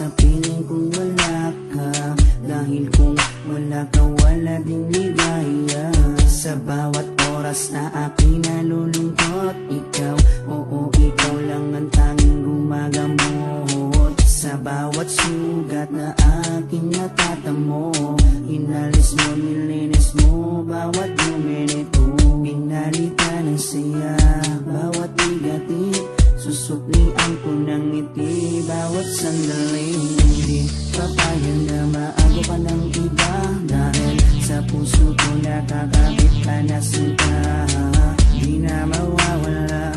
sa piling kung wala ka. Dahil kung wala ka, wala ding ligaya. Sa bawat oras na aking nalulungkot, ikaw, oo, ikaw lang ang tanging gumagamot. Sa bawat sugat na aking natatamo, inalis mo, nilinis mo bawat minuto. Pinalitan ng saya bawat bigatin, susuklian ko ng ngiti bawat sandali. Hindi papayag na maago ka ng iba, dahil sa puso ko nakakabit ka na sinta. Di na mawawala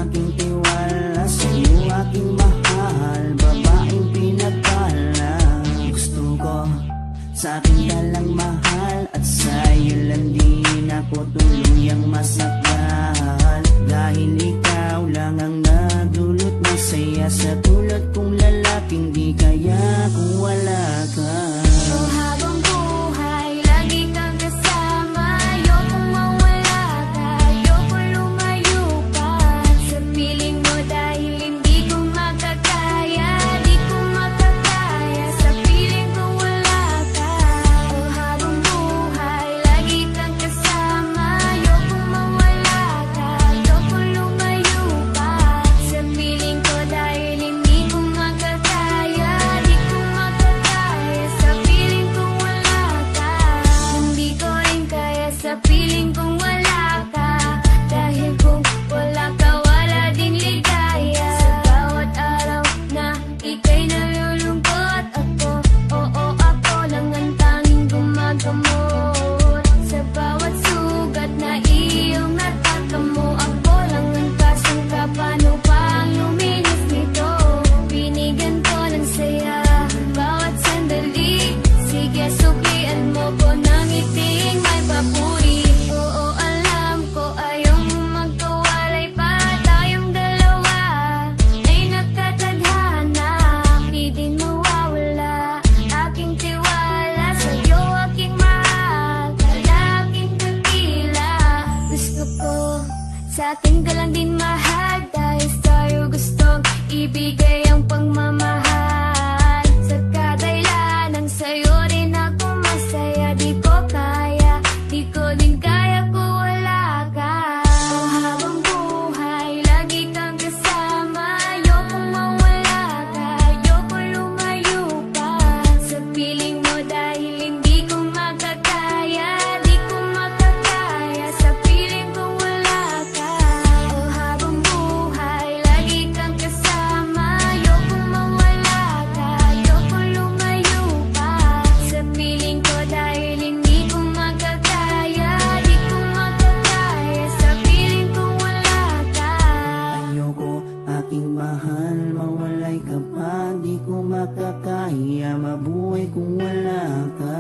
aking tiwala sa'yo, aking mahal, babaeng pinagpala. Gusto ko sa akin ka lang mahal, at sa'yo lang din ako tuluyang masakal. Dahil ikaw lang ang nagdulot ng saya, sa tulad kong lalaking di kaya kung wala ka. Oh, habang buhay, lagi kang kasama. Ayokong mawala ka, ayokong lumayo pa sa piling mo, dahil hindi ko makakaya, di ko makakaya sa piling ko wala ka. Oh, habang buhay, lagi kang kasama. Ayokong mawala ka, ayokong lumayo pa sa piling ko, dahil hindi ko makakaya, di ko makakaya sa piling ko wala ka. Hindi ko rin kaya sa piling kong wala ka, dahil kung wala ka, wala din ligaya. Sa bawat araw na ika'y nalulungkot, ako, oo, ako lang ang tanging gumagamot. Sa bawat sugat na iyong natatamo, ako lang ang kasangka. Paano pa ang luminis nito? Binigyan ko ng saya bawat sandali. Sige, suklian mo ko ng iting may papuri. Oo, alam ko ayaw mo magkawalay pa, tayong dalawa ay nagkatadhana. Di din mawawala aking tiwala sa'yo, aking mahal, lalaking dakila. Gusto ko sa akin ka lang din mahal, dahil sa'yo gustong ibigay ang pagmamahal. Sa kadailanang sa'yo rin ako masaya, di ko kaya, di ko din kaya kung wala ka. Oh, habang buhay, lagi kang kasama. Ayokong mawala ka, ayokong lumayo pa sa piling mo, dahil hindi ko makakaya, di ko makakaya sa piling ko wala ka. Oh, habang buhay, lagi kang kasama. Ayokong mawala ka, ayokong lumayo pa sa piling ko, dahil hindi ko makakaya, di ko makakaya sa piling ko wala ka. Ayoko, aking mahal, mawalay ka pa, di ko makakaya mabuhay kung wala ka.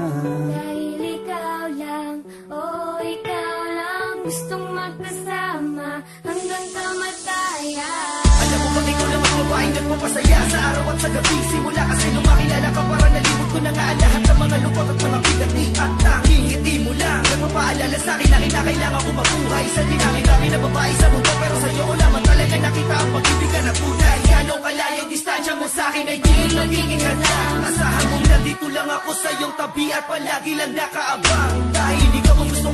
Dahil ikaw lang, oh ikaw lang, gustong magkasama hanggang kamatayan. Alam mo bang ikaw lang ang babaeng nagpapasaya sa araw at sa gabi? Simula kasi nung makilala ka, para nalimot ko na nga ang lahat ng mga lungkot at mga bigat ni at tanging ngiti mo lang nagpapaalala sa'kin na kinakailangan ko mabuhay. Sa dinami-dami na babae sa mundo, pero sa'yo ko lamang talaga nakita ang pag-ibig ka na tunay. Gano'ng kalayong distansya mo sa'kin ay di magiging hadlang. Asahan mong nandito lang ako sa iyong tabi at palagi lang nakaabang, dahil ikaw ang gusto